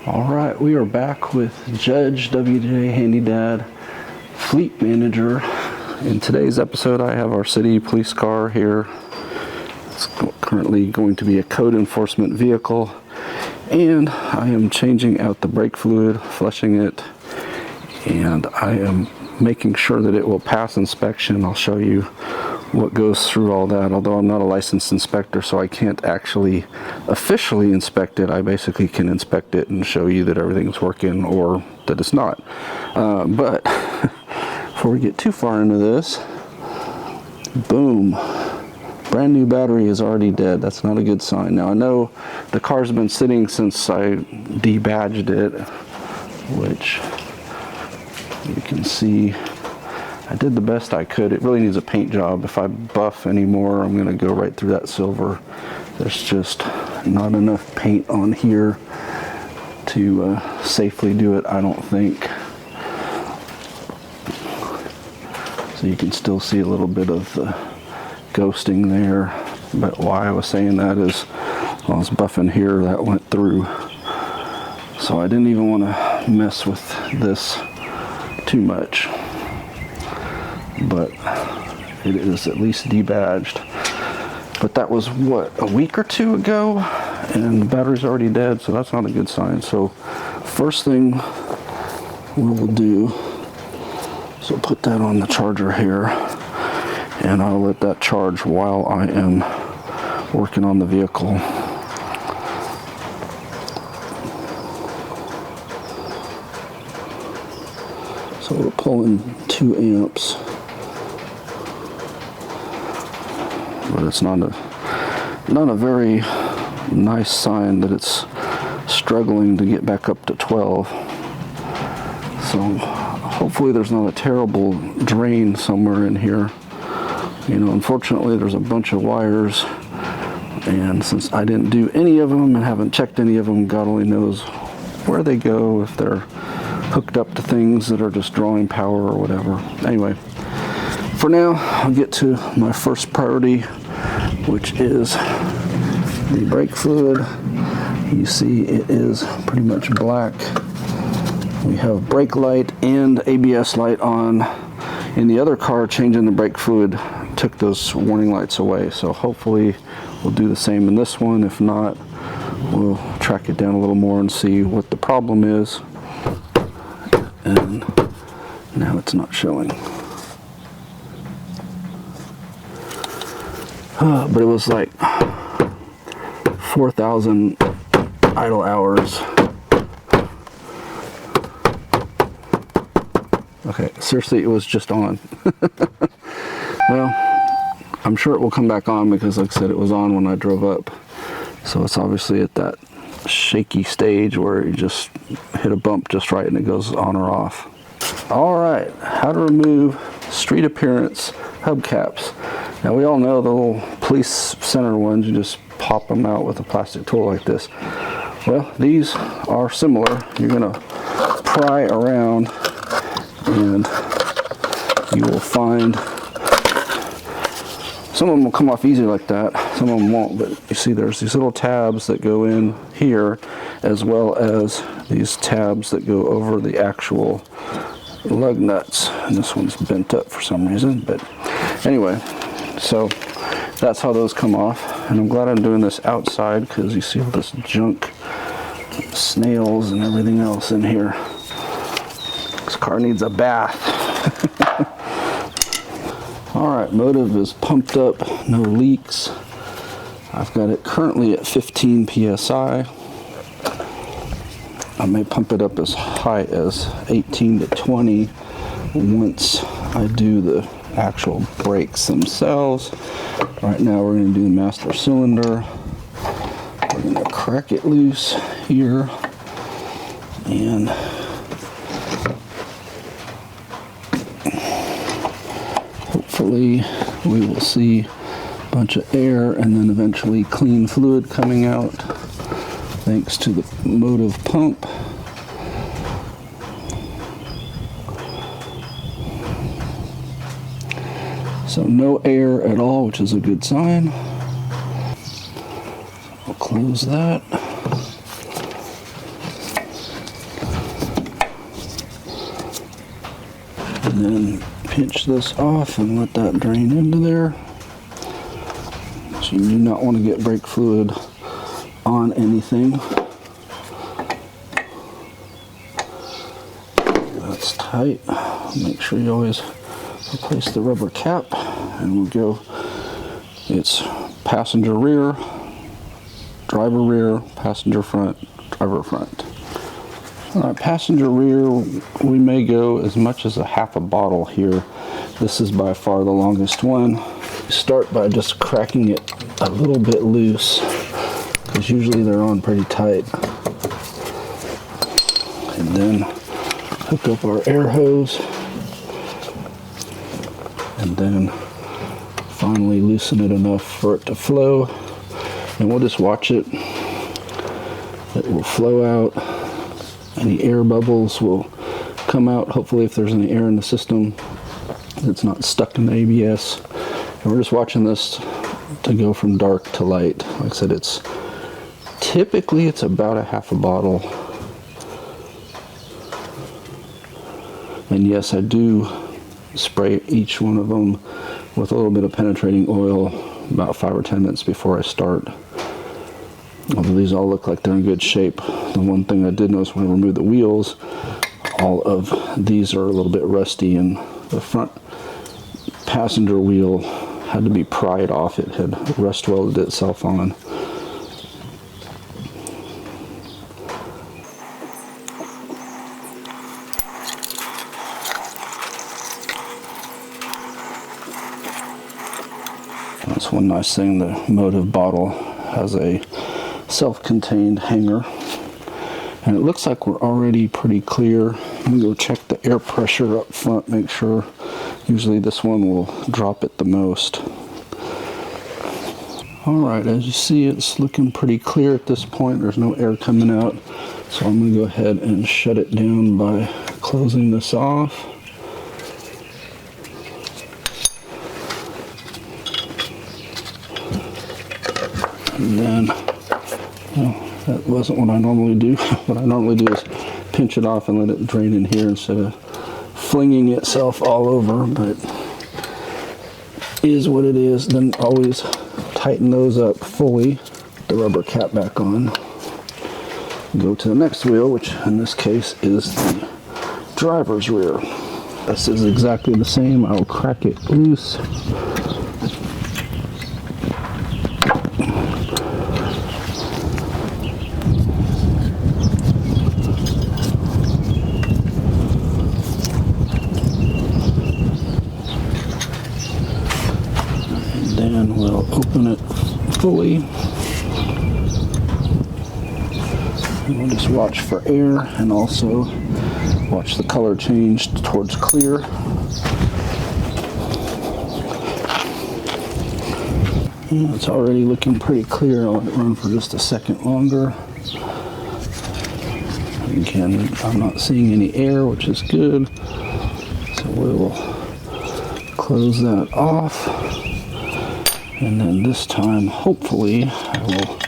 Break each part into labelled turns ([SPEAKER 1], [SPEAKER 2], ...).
[SPEAKER 1] Alright, we are back with Judge WJ Handy Dad, Fleet Manager. In today's episode, I have our city police car here. It's currently going to be a code enforcement vehicle, and I am changing out the brake fluid, flushing it, and I am making sure that it will pass inspection. I'll show you what goes through all that, although I'm not a licensed inspector, so I can't actually officially inspect it. I basically can inspect it and show you that everything's working or that it's not. But before we get too far into this, boom, brand new battery is already dead. That's not a good sign. Now I know the car's been sitting since I debadged it, which you can see I did the best I could. It really needs a paint job. If I buff anymore, I'm going to go right through that silver. There's just not enough paint on here to safely do it, I don't think. So you can still see a little bit of the ghosting there. But why I was saying that is while I was buffing here, that went through. So I didn't even want to mess with this too much. But it is at least debadged. But that was what, a week or two ago, and the battery's already dead, so that's not a good sign. So first thing we'll do is we'll put that on the charger here, and I'll let that charge while I am working on the vehicle. So we're pulling 2 amps. But it's not a very nice sign that it's struggling to get back up to 12. So hopefully there's not a terrible drain somewhere in here. You know, unfortunately there's a bunch of wires, and since I didn't do any of them and haven't checked any of them, God only knows where they go, if they're hooked up to things that are just drawing power or whatever. Anyway, for now, I'll get to my first priority, which is the brake fluid. You see it is pretty much black. We have brake light and ABS light on. In the other car, changing the brake fluid took those warning lights away. So hopefully we'll do the same in this one. If not, we'll track it down a little more and see what the problem is. And now it's not showing. But it was like 4,000 idle hours. Okay, seriously, it was just on. Well, I'm sure it will come back on because, like I said, it was on when I drove up. So it's obviously at that shaky stage where you just hit a bump just right and it goes on or off. All right, how to remove street appearance hubcaps. Now we all know the little police center ones, you just pop them out with a plastic tool like this. Well, these are similar. You're gonna pry around and you will find some of them will come off easy like that, some of them won't, but you see there's these little tabs that go in here, as well as these tabs that go over the actual lug nuts. And this one's bent up for some reason, but anyway, so that's how those come off. And I'm glad I'm doing this outside because you see all this junk, snails and everything else in here. This car needs a bath. Alright, motive is pumped up, no leaks. I've got it currently at 15 psi. I may pump it up as high as 18 to 20 once I do the actual brakes themselves. Right now we're going to do the master cylinder. We're going to crack it loose here, and hopefully we will see a bunch of air and then eventually clean fluid coming out thanks to the motive pump. So no air at all, which is a good sign. I'll close that. And then pinch this off and let that drain into there. So you do not want to get brake fluid on anything. That's tight. Make sure you always replace the rubber cap. And we'll go, it's passenger rear, driver rear, passenger front, driver front. Alright, passenger rear, we may go as much as a half a bottle here. This is by far the longest one. Start by just cracking it a little bit loose, because usually they're on pretty tight. And then hook up our air hose, and then finally loosen it enough for it to flow. And we'll just watch it. It will flow out. Any air bubbles will come out, hopefully, if there's any air in the system it's not stuck in the ABS. And we're just watching this to go from dark to light. Like I said, it's typically about a half a bottle. And yes, I do spray each one of them with a little bit of penetrating oil about 5 or 10 minutes before I start. Although these all look like they're in good shape. The one thing I did notice when I removed the wheels, all of these are a little bit rusty, and the front passenger wheel had to be pried off. It had rust welded itself on. That's one nice thing, the Motive bottle has a self-contained hanger, and it looks like we're already pretty clear. I'm gonna go check the air pressure up front, make sure. Usually this one will drop it the most. Alright, as you see, it's looking pretty clear at this point. There's no air coming out, so I'm gonna go ahead and shut it down by closing this off. And then, well, that wasn't what I normally do. What I normally do is pinch it off and let it drain in here instead of flinging itself all over, but is what it is. Then always tighten those up fully, the rubber cap back on. Go to the next wheel, which in this case is the driver's rear. This is exactly the same. I'll crack it loose. Then we'll open it fully. And we'll just watch for air and also watch the color change towards clear. And it's already looking pretty clear. I'll let it run for just a second longer. Again, I'm not seeing any air, which is good. So we'll close that off. And then this time, hopefully, I will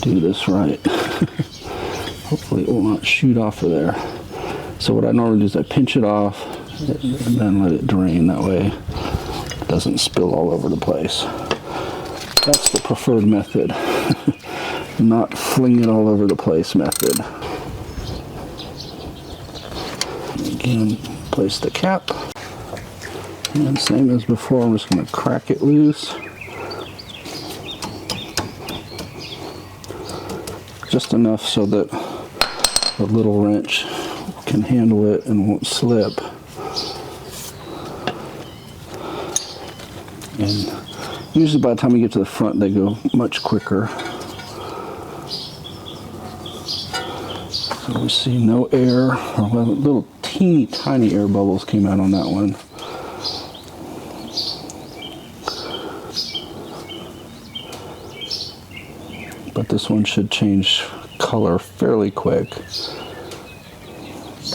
[SPEAKER 1] do this right. Hopefully it will not shoot off of there. So what I normally do is I pinch it off and then let it drain. That way it doesn't spill all over the place. That's the preferred method. Not fling it all over the place method. Again, place the cap. And same as before, I'm just going to crack it loose. Just enough so that the little wrench can handle it and won't slip. And usually by the time we get to the front, they go much quicker. So we see no air, or little teeny tiny air bubbles came out on that one. But this one should change color fairly quick.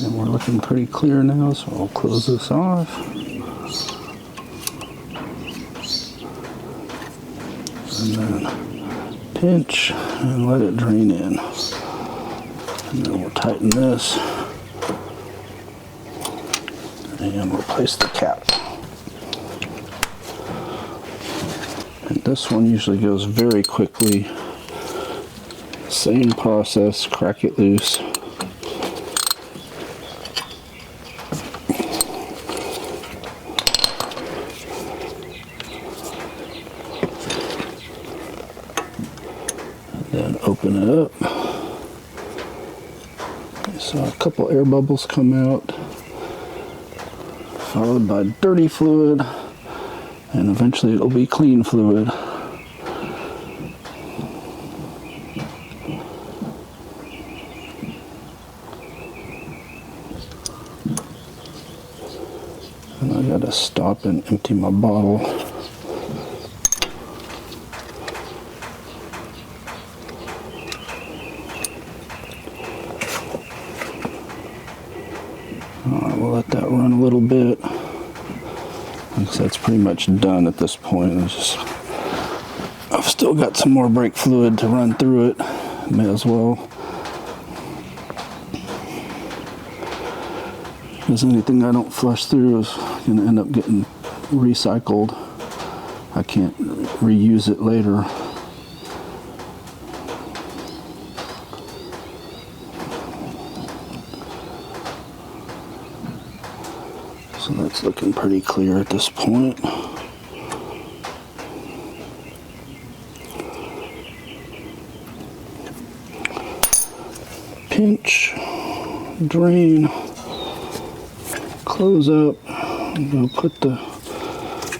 [SPEAKER 1] And we're looking pretty clear now, so I'll close this off. And then pinch and let it drain in. And then we'll tighten this. and replace the cap. And this one usually goes very quickly. Same process, crack it loose. And then open it up. So a couple air bubbles come out, followed by dirty fluid, and eventually it'll be clean fluid. And I gotta stop and empty my bottle. Alright, we'll let that run a little bit. So that's pretty much done at this point. I've still got some more brake fluid to run through it. May as well. Because anything I don't flush through is going to end up getting recycled. I can't reuse it later. So that's looking pretty clear at this point. Pinch, drain, close up, and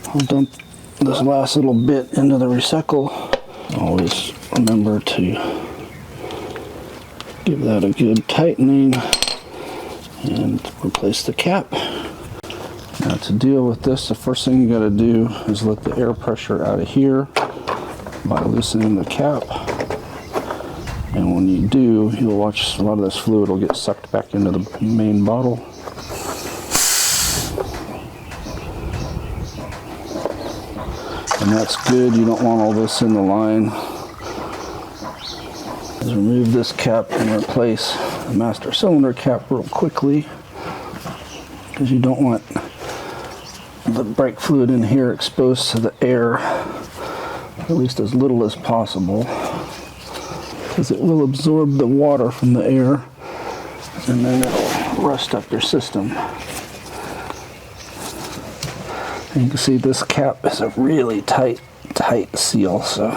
[SPEAKER 1] I'll dump this last little bit into the recycle. Always remember to give that a good tightening and replace the cap. Now to deal with this, the first thing you got to do is let the air pressure out of here by loosening the cap. And when you do, you'll watch a lot of this fluid will get sucked back into the main bottle. And that's good. You don't want all this in the line. Let's remove this cap and replace the master cylinder cap real quickly, because you don't want the brake fluid in here exposed to the air, at least as little as possible, because it will absorb the water from the air and then it'll rust up your system. And you can see this cap is a really tight seal, so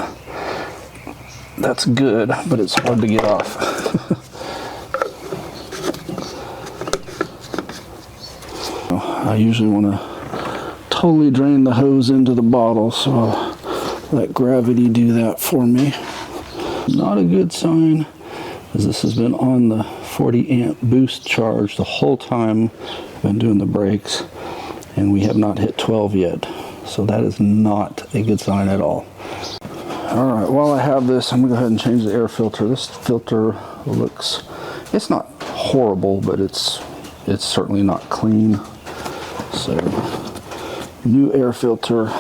[SPEAKER 1] that's good, but it's hard to get off. I usually want to totally drain the hose into the bottle, so I'll let gravity do that for me. Not a good sign, as this has been on the 40 amp boost charge the whole time I've been doing the brakes, and we have not hit 12 yet, so that is not a good sign at all. Alright, while I have this, I'm going to go ahead and change the air filter. This filter looks, it's not horrible, but it's certainly not clean. So new air filter.